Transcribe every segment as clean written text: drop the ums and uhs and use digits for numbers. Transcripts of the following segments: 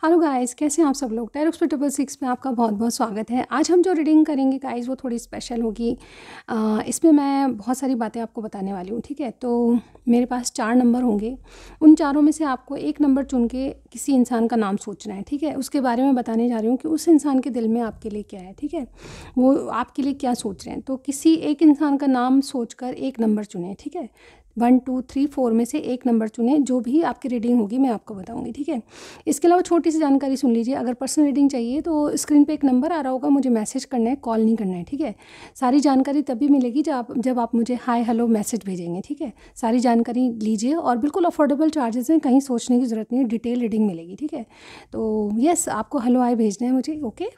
Hello guys, कैसे हैं आप सब लोग। टैरोक्स पे आपका बहुत बहुत स्वागत है। आज हम जो रीडिंग करेंगे गाइस वो थोड़ी स्पेशल होगी। इसमें मैं बहुत सारी बातें आपको बताने वाली हूँ, ठीक है। तो मेरे पास 4 नंबर होंगे। उन चारों में से आपको एक नंबर चुन के किसी इंसान का नाम सोचना है, ठीक है। उसके बारे में बताने जा रही हूँ कि उस इंसान के दिल में आपके लिए क्या है, ठीक है, वो आपके लिए क्या सोच रहे हैं। तो किसी एक इंसान का नाम सोचकर एक नंबर चुनें, ठीक है। 1 2 3 4 में से एक नंबर चुनें। जो भी आपकी रीडिंग होगी मैं आपको बताऊंगी, ठीक है। इसके अलावा छोटी सी जानकारी सुन लीजिए। अगर पर्सनल रीडिंग चाहिए तो स्क्रीन पे एक नंबर आ रहा होगा, मुझे मैसेज करना है, कॉल नहीं करना है, ठीक है। सारी जानकारी तभी मिलेगी जब आप मुझे हाय हेलो मैसेज भेजेंगे, ठीक है। सारी जानकारी लीजिए और बिल्कुल अफोर्डेबल चार्जेस हैं, कहीं सोचने की ज़रूरत नहीं है, डिटेल रीडिंग मिलेगी, ठीक है। तो यस, आपको हेलो हाय भेजना है मुझे, ओके।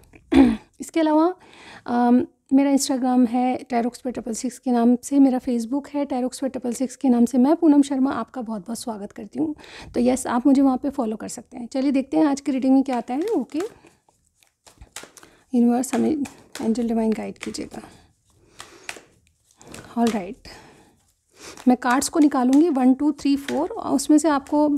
इसके अलावा मेरा इंस्टाग्राम है टैरोक्स पे 666 के नाम से, मेरा फेसबुक है टैरोक्स पे 666 के नाम से। मैं पूनम शर्मा आपका बहुत बहुत स्वागत करती हूँ। तो यस, आप मुझे वहाँ पे फॉलो कर सकते हैं। चलिए देखते हैं आज की रीडिंग में क्या आता है। ओके, यूनिवर्स हमें एंजल डिवाइन गाइड कीजिएगा। ऑल राइट, मैं कार्ड्स को निकालूंगी 1 2 3 4 और उसमें से आपको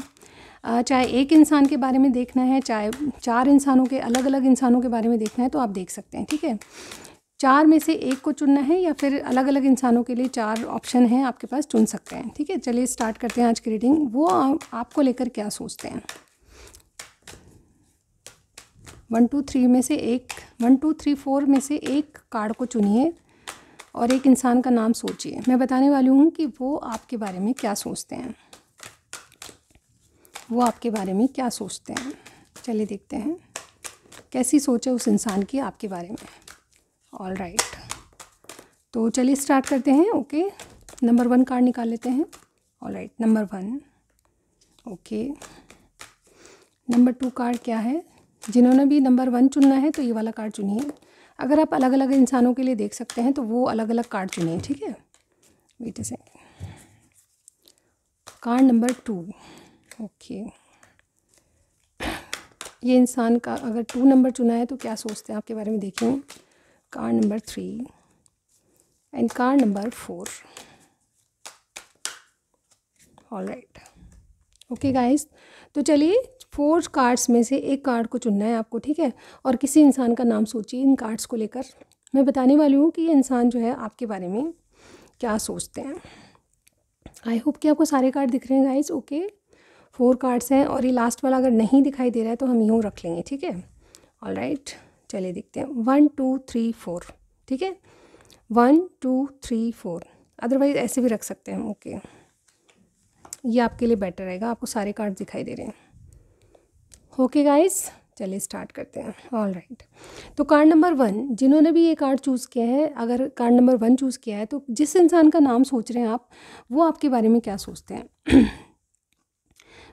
चाहे एक इंसान के बारे में देखना है, चाहे 4 इंसानों के, अलग अलग इंसानों के बारे में देखना है, तो आप देख सकते हैं, ठीक है। 4 में से एक को चुनना है या फिर अलग अलग इंसानों के लिए 4 ऑप्शन हैं आपके पास, चुन सकते हैं, ठीक है। चलिए स्टार्ट करते हैं आज की रीडिंग। वो आपको लेकर क्या सोचते हैं। 1 2 3 में से एक, 1 2 3 4 में से एक कार्ड को चुनिए और एक इंसान का नाम सोचिए। मैं बताने वाली हूँ कि वो आपके बारे में क्या सोचते हैं। वो आपके बारे में क्या सोचते हैं। चलिए देखते हैं कैसी सोच है उस इंसान की आपके बारे में। ऑल राइट, तो चलिए स्टार्ट करते हैं। ओके, नंबर 1 कार्ड निकाल लेते हैं। All right, number 1। Okay, number 2 card क्या है। जिन्होंने भी नंबर 1 चुनना है तो ये वाला कार्ड चुनिए। अगर आप अलग अलग इंसानों के लिए देख सकते हैं तो वो अलग अलग कार्ड चुनिए, ठीक है। Wait a second, card number 2। Okay, ये इंसान का अगर 2 नंबर चुना है तो क्या सोचते हैं आपके बारे में, देखिए। Card number 3 and card number 4। All right, okay guys, तो चलिए 4 कार्ड्स में से एक कार्ड को चुनना है आपको, ठीक है। और किसी इंसान का नाम सोचिए इन कार्ड्स को लेकर। मैं बताने वाली हूँ कि ये इंसान जो है आपके बारे में क्या सोचते हैं। आई होप कि आपको सारे कार्ड दिख रहे हैं गाइस। ओके, 4 कार्ड्स हैं और ये लास्ट वाला अगर नहीं दिखाई दे रहा है तो हम यूँ रख लेंगे, ठीक है। ऑल राइट, चलिए देखते हैं। 1 2 3 4, ठीक है। 1 2 3 4, अदरवाइज़ ऐसे भी रख सकते हैं हम। ओके, ये आपके लिए बेटर रहेगा, आपको सारे कार्ड दिखाई दे रहे हैं। ओके गाइस, चलिए स्टार्ट करते हैं। ऑल राइट, तो कार्ड नंबर 1, जिन्होंने भी ये कार्ड चूज़ किया है, अगर कार्ड नंबर 1 चूज़ किया है तो जिस इंसान का नाम सोच रहे हैं आप, वो आपके बारे में क्या सोचते हैं।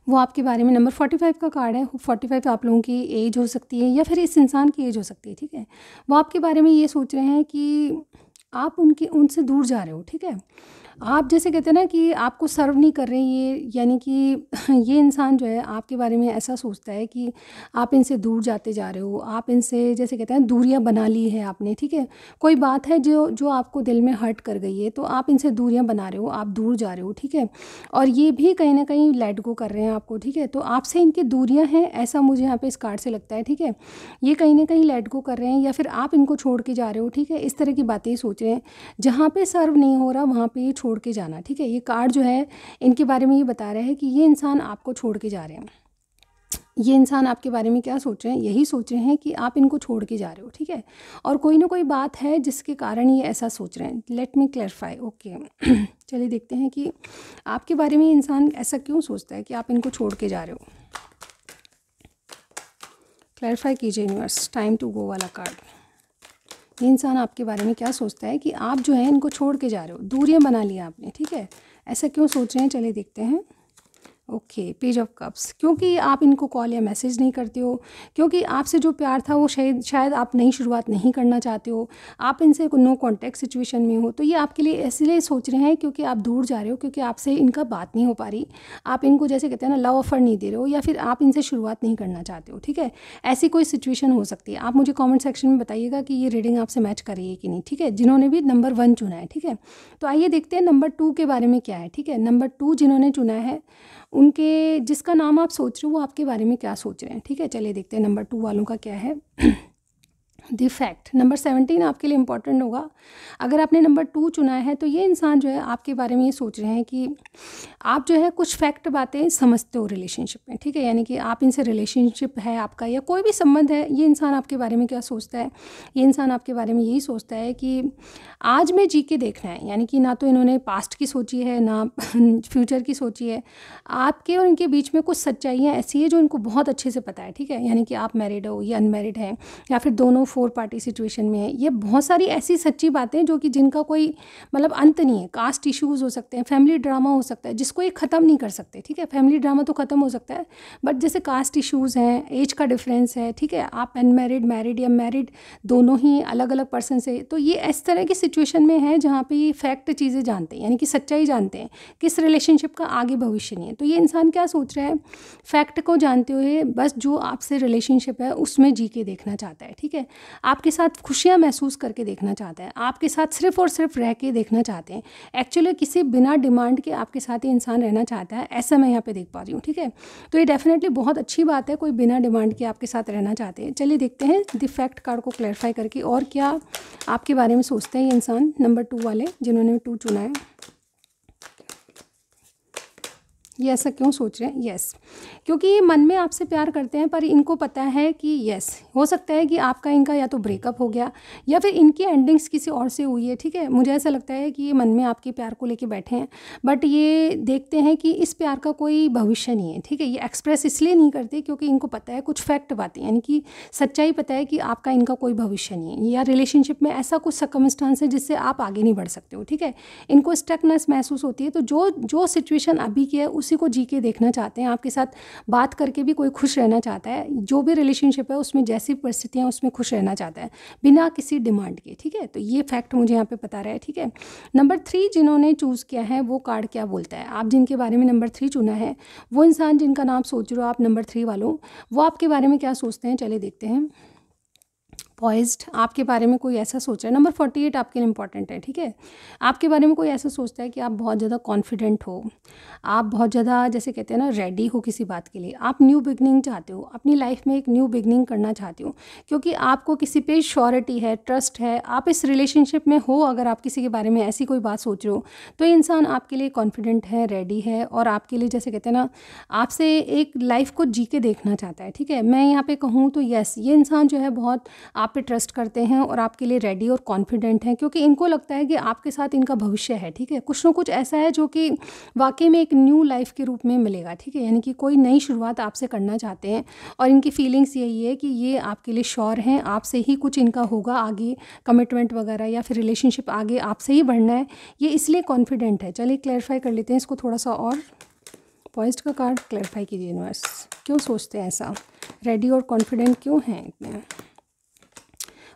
वो आपके बारे में, नंबर 45 का कार्ड है। 45 आप लोगों की एज हो सकती है या फिर इस इंसान की एज हो सकती है, ठीक है। वो आपके बारे में ये सोच रहे हैं कि आप उनसे दूर जा रहे हो, ठीक है। आप जैसे कहते हैं ना कि आपको सर्व नहीं कर रहे हैं ये, यानी कि ये इंसान जो है आपके बारे में ऐसा सोचता है कि आप इनसे दूर जाते जा रहे हो। आप इनसे जैसे कहते हैं दूरियां बना ली है आपने, ठीक है। कोई बात है जो आपको दिल में हर्ट कर गई है तो आप इनसे दूरियां बना रहे हो, आप दूर जा रहे हो, ठीक है। और ये भी कहीं ना कहीं लेट गो कर रहे हैं आपको, ठीक है। तो आपसे इनकी दूरियां हैं, ऐसा मुझे यहाँ पे इस कार्ड से लगता है, ठीक है। ये कहीं ना कहीं लेट गो कर रहे हैं या फिर आप इनको छोड़ के जा रहे हो, ठीक है। इस तरह की बातें ही सोच रहे हैं। जहाँ पे सर्व नहीं हो रहा वहाँ पे ये छोड़ के जाना, ठीक है। ये कार्ड जो है इनके बारे में ये बता रहा है कि ये इंसान आपको छोड़ के जा रहे हैं। ये इंसान आपके बारे में क्या सोच रहे हैं, यही सोच रहे हैं कि आप इनको छोड़ के जा रहे हो, ठीक है। और कोई ना कोई बात है जिसके कारण ये ऐसा सोच रहे हैं। Let me clarify. ओके, चलिए देखते हैं कि आपके बारे में इंसान ऐसा क्यों सोचता है कि आप इनको छोड़ के जा रहे हो। क्लैरिफाई कीजिए यूनिवर्स, टाइम टू गो वाला कार्ड। ये इंसान आपके बारे में क्या सोचता है कि आप जो है इनको छोड़ के जा रहे हो, दूरियां बना लिया आपने, ठीक है। ऐसा क्यों सोच रहे हैं, चलिए देखते हैं। ओके, पेज ऑफ कप्स, क्योंकि आप इनको कॉल या मैसेज नहीं करते हो, क्योंकि आपसे जो प्यार था वो शायद आप नई शुरुआत नहीं करना चाहते हो, आप इनसे नो कॉन्टैक्ट सिचुएशन में हो। तो ये आपके लिए इसलिए सोच रहे हैं क्योंकि आप दूर जा रहे हो, क्योंकि आपसे इनका बात नहीं हो पा रही। आप इनको जैसे कहते हैं ना लव ऑफर नहीं दे रहे हो, या फिर आप इनसे शुरुआत नहीं करना चाहते हो, ठीक है। ऐसी कोई सिचुएशन हो सकती है। आप मुझे कॉमेंट सेक्शन में बताइएगा कि ये रीडिंग आपसे मैच कर रही है कि नहीं, ठीक है। जिन्होंने भी नंबर 1 चुना है, ठीक है। तो आइए देखते हैं नंबर 2 के बारे में क्या है, ठीक है। नंबर 2 जिन्होंने चुना है उनके जिसका नाम आप सोच रहे हो वो आपके बारे में क्या सोच रहे हैं, ठीक है। चलिए देखते हैं नंबर 2 वालों का क्या है। द फैक्ट नंबर 17 आपके लिए इंपॉर्टेंट होगा। अगर आपने नंबर 2 चुना है तो ये इंसान जो है आपके बारे में ये सोच रहे हैं कि आप जो है कुछ फैक्ट बातें समझते हो रिलेशनशिप में, ठीक है। यानी कि आप इनसे रिलेशनशिप है आपका या कोई भी संबंध है, ये इंसान आपके बारे में क्या सोचता है, ये इंसान आपके बारे में यही सोचता है कि आज में जी के देखना है। यानी कि ना तो इन्होंने पास्ट की सोची है ना फ्यूचर की सोची है। आपके और इनके बीच में कुछ सच्चाइयाँ ऐसी है जो इनको बहुत अच्छे से पता है, ठीक है। यानी कि आप मैरिड हो या अनमैरिड हैं या फिर दोनों 4 पार्टी सिचुएशन में है। ये बहुत सारी ऐसी सच्ची बातें जो कि जिनका कोई मतलब अंत नहीं है। कास्ट इश्यूज़ हो सकते हैं, फैमिली ड्रामा हो सकता है जिसको ये ख़त्म नहीं कर सकते, ठीक है। फैमिली ड्रामा तो ख़त्म हो सकता है बट जैसे कास्ट इश्यूज़ हैं, एज का डिफरेंस है, ठीक है। आप अनमैरिड मैरिड या मैरिड दोनों ही अलग अलग पर्सन से, तो ये इस तरह की सिचुएशन में है जहाँ पे ये फैक्ट चीज़ें जानते हैं, यानी कि सच्चाई जानते हैं कि इस रिलेशनशिप का आगे भविष्य नहीं है। तो ये इंसान क्या सोच रहा है, फैक्ट को जानते हुए बस जो आपसे रिलेशनशिप है उसमें जी के देखना चाहता है, ठीक है। आपके साथ खुशियाँ महसूस करके देखना चाहता है, आपके साथ सिर्फ और सिर्फ रह के देखना चाहते हैं। एक्चुअली किसी बिना डिमांड के आपके साथ ही इंसान रहना चाहता है, ऐसा मैं यहाँ पे देख पा रही हूँ, ठीक है। तो ये डेफिनेटली बहुत अच्छी बात है, कोई बिना डिमांड के आपके साथ रहना चाहते हैं। चलिए देखते हैं द फैक्ट कार्ड को क्लैरिफाई करके और क्या आपके बारे में सोचते हैं ये इंसान, नंबर 2 वाले जिन्होंने 2 चुना है। ये ऐसा क्यों सोच रहे हैं? यस, क्योंकि ये मन में आपसे प्यार करते हैं पर इनको पता है कि यस हो सकता है कि आपका इनका या तो ब्रेकअप हो गया या फिर इनकी एंडिंग्स किसी और से हुई है, ठीक है। मुझे ऐसा लगता है कि ये मन में आपके प्यार को लेके बैठे हैं बट ये देखते हैं कि इस प्यार का कोई भविष्य नहीं है, ठीक है। ये एक्सप्रेस इसलिए नहीं करते क्योंकि इनको पता है कुछ फैक्ट बातें, यानी कि सच्चाई पता है कि आपका इनका कोई भविष्य नहीं है या रिलेशनशिप में ऐसा कुछ सर्कमस्टांस है जिससे आप आगे नहीं बढ़ सकते हो, ठीक है। इनको स्टकनेस महसूस होती है, तो जो सिचुएशन अभी की है उसी को जी के देखना चाहते हैं। आपके साथ बात करके भी कोई खुश रहना चाहता है, जो भी रिलेशनशिप है उसमें जैसी परिस्थितियाँ उसमें खुश रहना चाहता है बिना किसी डिमांड के, ठीक है। तो ये फैक्ट मुझे यहाँ पे पता रहा है, ठीक है। नंबर 3 जिन्होंने चूज़ किया है वो कार्ड क्या बोलता है, आप जिनके बारे में नंबर 3 चुना है वो इंसान जिनका नाम सोच रहे हो आप नंबर 3 वालों, वो आपके बारे में क्या सोचते हैं, चलिए देखते हैं। पॉइज्ड आपके बारे में कोई ऐसा सोच रहा है, नंबर 48 आपके लिए इंपॉर्टेंट है, ठीक है। आपके बारे में कोई ऐसा सोचता है कि आप बहुत ज़्यादा कॉन्फिडेंट हो, आप बहुत ज़्यादा जैसे कहते हैं ना रेडी हो किसी बात के लिए, आप न्यू बिगनिंग चाहते हो, अपनी लाइफ में एक न्यू बिगनिंग करना चाहते हो क्योंकि आपको किसी पे श्योरिटी है, ट्रस्ट है, आप इस रिलेशनशिप में हो। अगर आप किसी के बारे में ऐसी कोई बात सोच रहे हो तो ये इंसान आपके लिए कॉन्फिडेंट है, रेडी है और आपके लिए जैसे कहते हैं ना आपसे एक लाइफ को जी के देखना चाहता है, ठीक है। मैं यहाँ पे कहूँ तो यस, ये इंसान जो है बहुत आप पे ट्रस्ट करते हैं और आपके लिए रेडी और कॉन्फिडेंट हैं क्योंकि इनको लगता है कि आपके साथ इनका भविष्य है, ठीक है। कुछ ना कुछ ऐसा है जो कि वाकई में एक न्यू लाइफ के रूप में मिलेगा, ठीक है। यानी कि कोई नई शुरुआत आपसे करना चाहते हैं और इनकी फीलिंग्स यही है कि ये आपके लिए श्योर हैं, आपसे ही कुछ इनका होगा आगे, कमिटमेंट वगैरह या फिर रिलेशनशिप आगे आपसे ही बढ़ना है, ये इसलिए कॉन्फिडेंट है। चलिए क्लैरिफाई कर लेते हैं इसको थोड़ा सा और। पॉइज्ड का कार्ड क्लैरिफाई कीजिए यूनिवर्स, क्यों सोचते हैं ऐसा, रेडी और कॉन्फिडेंट क्यों हैं इतने।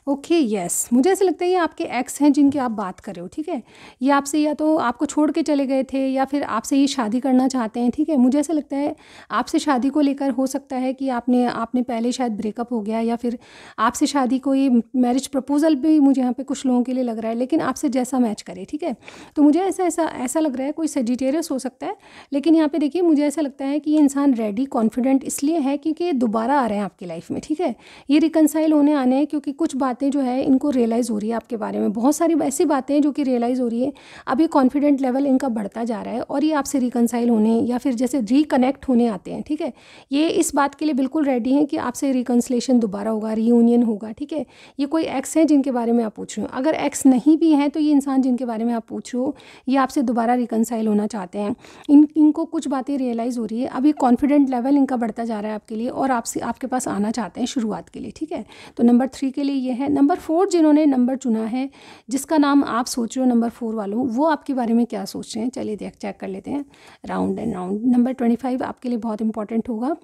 ओके यस, मुझे ऐसा लगता है ये आपके एक्स हैं जिनकी आप बात कर रहे हो, ठीक है। ये आपसे या तो आपको छोड़ के चले गए थे या फिर आपसे ये शादी करना चाहते हैं, ठीक है। मुझे ऐसा लगता है आपसे शादी को लेकर हो सकता है कि आपने पहले शायद ब्रेकअप हो गया या फिर आपसे शादी को ये मैरिज प्रपोजल भी मुझे यहाँ पे कुछ लोगों के लिए लग रहा है, लेकिन आपसे जैसा मैच करे, ठीक है। तो मुझे ऐसा लग रहा है कोई सजिटेरियस हो सकता है, लेकिन यहाँ पे देखिए मुझे ऐसा लगता है कि ये इंसान रेडी कॉन्फिडेंट इसलिए है क्योंकि ये दोबारा आ रहे हैं आपकी लाइफ में, ठीक है। ये रिकनसाइल होने आने हैं क्योंकि कुछ बातें जो है इनको रियलाइज़ हो रही है आपके बारे में, बहुत सारी ऐसी बातें हैं जो कि रियलाइज़ हो रही है। अब ये कॉन्फिडेंट लेवल इनका बढ़ता जा रहा है और ये आपसे रिकनसाइल होने या फिर जैसे रिकनेक्ट होने आते हैं, ठीक है। ये इस बात के लिए बिल्कुल रेडी हैं कि आपसे रिकन्सिलेशन दोबारा होगा, रीयूनियन होगा, ठीक है। ये कोई एक्स है जिनके बारे में आप पूछ रहे हो, अगर एक्स नहीं भी हैं तो ये इंसान जिनके बारे में आप पूछ रहे हो ये आपसे दोबारा रिकनसाइल होना चाहते हैं। इनको कुछ बातें रियलाइज़ हो रही है, अभी कॉन्फिडेंट लेवल इनका बढ़ता जा रहा है आपके लिए और आपके पास आना चाहते हैं शुरुआत के लिए, ठीक है। तो नंबर 3 के लिए ये है। नंबर 4 जिन्होंने नंबर चुना है जिसका नाम आप सोच रहे हो नंबर 4 वालों, वो आपके बारे में क्या सोच रहे हैं, चलिए चेक कर लेते हैं। राउंड एंड राउंड नंबर 25 आपके लिए बहुत इंपॉर्टेंट होगा।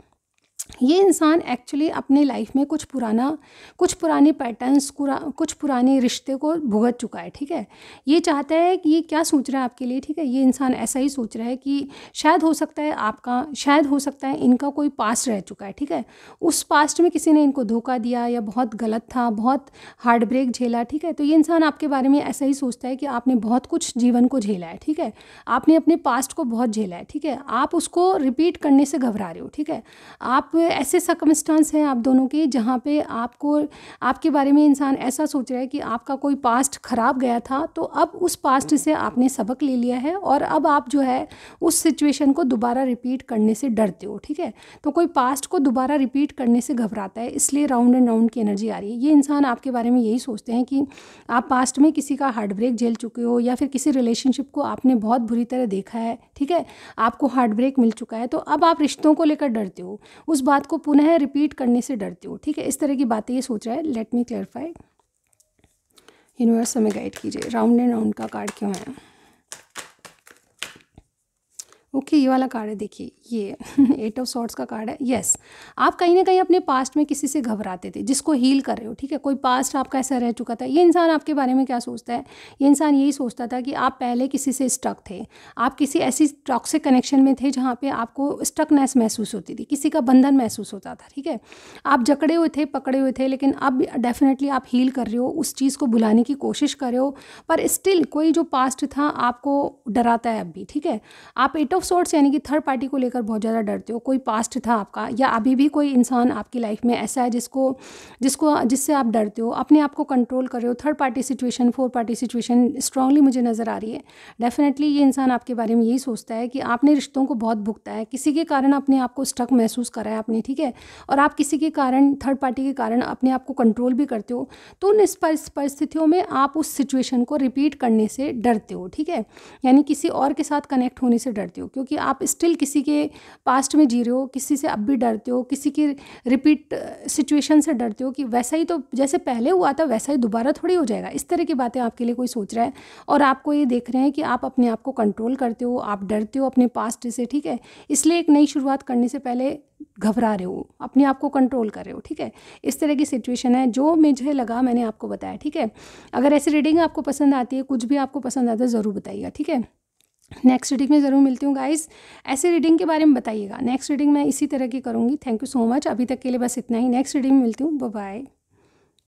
ये इंसान एक्चुअली अपने लाइफ में कुछ पुराने पैटर्न्स, कुछ पुराने रिश्ते को भुगत चुका है, ठीक है। ये चाहता है कि ये क्या सोच रहा है आपके लिए, ठीक है। ये इंसान ऐसा ही सोच रहा है कि शायद हो सकता है इनका कोई पास्ट रह चुका है, ठीक है। उस पास्ट में किसी ने इनको धोखा दिया या बहुत गलत था, बहुत हार्ट ब्रेक झेला, ठीक है। तो ये इंसान आपके बारे में ऐसा ही सोचता है कि आपने बहुत कुछ जीवन को झेला है, ठीक है। आपने अपने पास्ट को बहुत झेला है, ठीक है। आप उसको रिपीट करने से घबरा रहे हो, ठीक है। आप ऐसे सर्कमस्टांस हैं आप दोनों के जहाँ पे आपके बारे में इंसान ऐसा सोच रहा है कि आपका कोई पास्ट ख़राब गया था, तो अब उस पास्ट से आपने सबक ले लिया है और अब आप जो है उस सिचुएशन को दोबारा रिपीट करने से डरते हो, ठीक है। तो कोई पास्ट को दोबारा रिपीट करने से घबराता है, इसलिए राउंड एंड राउंड की एनर्जी आ रही है। ये इंसान आपके बारे में यही सोचते हैं कि आप पास्ट में किसी का हार्ट ब्रेक झेल चुके हो या फिर किसी रिलेशनशिप को आपने बहुत बुरी तरह देखा है, ठीक है। आपको हार्ट ब्रेक मिल चुका है, तो अब आप रिश्तों को लेकर डरते हो, उस बात को पुनः रिपीट करने से डरते हो, ठीक है। इस तरह की बातें ये सोच रहा है। लेट मी क्लैरिफाई, यूनिवर्स हमें गाइड कीजिए, राउंड एंड राउंड का कार्ड क्यों है। ओके, ये वाला कार्ड है, देखिए ये 8 ऑफ सॉर्ड्स का कार्ड है। यस, आप कहीं ना कहीं अपने पास्ट में किसी से घबराते थे जिसको हील कर रहे हो, ठीक है। कोई पास्ट आपका ऐसा रह चुका था। ये इंसान आपके बारे में क्या सोचता है, ये इंसान यही सोचता था कि आप पहले किसी से स्टक थे, आप किसी ऐसी टॉक्सिक कनेक्शन में थे जहाँ पे आपको स्टकनेस महसूस होती थी, किसी का बंधन महसूस होता था, ठीक है। आप जकड़े हुए थे, पकड़े हुए थे, लेकिन अब डेफिनेटली आप हील कर रहे हो, उस चीज़ को भुलाने की कोशिश कर रहे हो, पर स्टिल कोई जो पास्ट था आपको डराता है अब भी, ठीक है। आप 8 ऑफ सॉर्ड्स यानी कि थर्ड पार्टी को लेकर बहुत ज़्यादा डरते हो। कोई पास्ट था आपका या अभी भी कोई इंसान आपकी लाइफ में ऐसा है जिससे आप डरते हो, अपने आप को कंट्रोल कर रहे हो। Third party situation, four party situation strongly मुझे नज़र आ रही है। डेफिनेटली ये इंसान आपके बारे में यही सोचता है कि आपने रिश्तों को बहुत भुगता है, किसी के कारण अपने आप को स्टक महसूस करा है आपने, ठीक है। और आप किसी के कारण, थर्ड पार्टी के कारण अपने आप को कंट्रोल भी करते हो। तो उन परिस्थितियों में आप उस सिचुएशन को रिपीट करने से डरते हो, ठीक है। यानी किसी और के साथ कनेक्ट होने से डरते हो, क्योंकि आप स्टिल किसी के पास्ट में जी रहे हो, किसी से अब भी डरते हो, किसी की रिपीट सिचुएशन से डरते हो कि वैसा ही तो जैसे पहले हुआ था वैसा ही दोबारा थोड़ी हो जाएगा। इस तरह की बातें आपके लिए कोई सोच रहा है और आपको ये देख रहे हैं कि आप अपने आप को कंट्रोल करते हो, आप डरते हो अपने पास्ट से, ठीक है। इसलिए एक नई शुरुआत करने से पहले घबरा रहे हो, अपने आप को कंट्रोल कर रहे हो, ठीक है। इस तरह की सिचुएशन है। जो मुझे लगा मैंने आपको बताया, ठीक है। अगर ऐसी रीडिंग आपको पसंद आती है, कुछ भी आपको पसंद आता है, ज़रूर बताइएगा, ठीक है। नेक्स्ट रीडिंग में ज़रूर मिलती हूँ गाइस। ऐसे रीडिंग के बारे में बताइएगा, नेक्स्ट रीडिंग मैं इसी तरह की करूँगी। थैंक यू सो मच, अभी तक के लिए बस इतना ही। नेक्स्ट रीडिंग में मिलती हूँ, बाय बाय।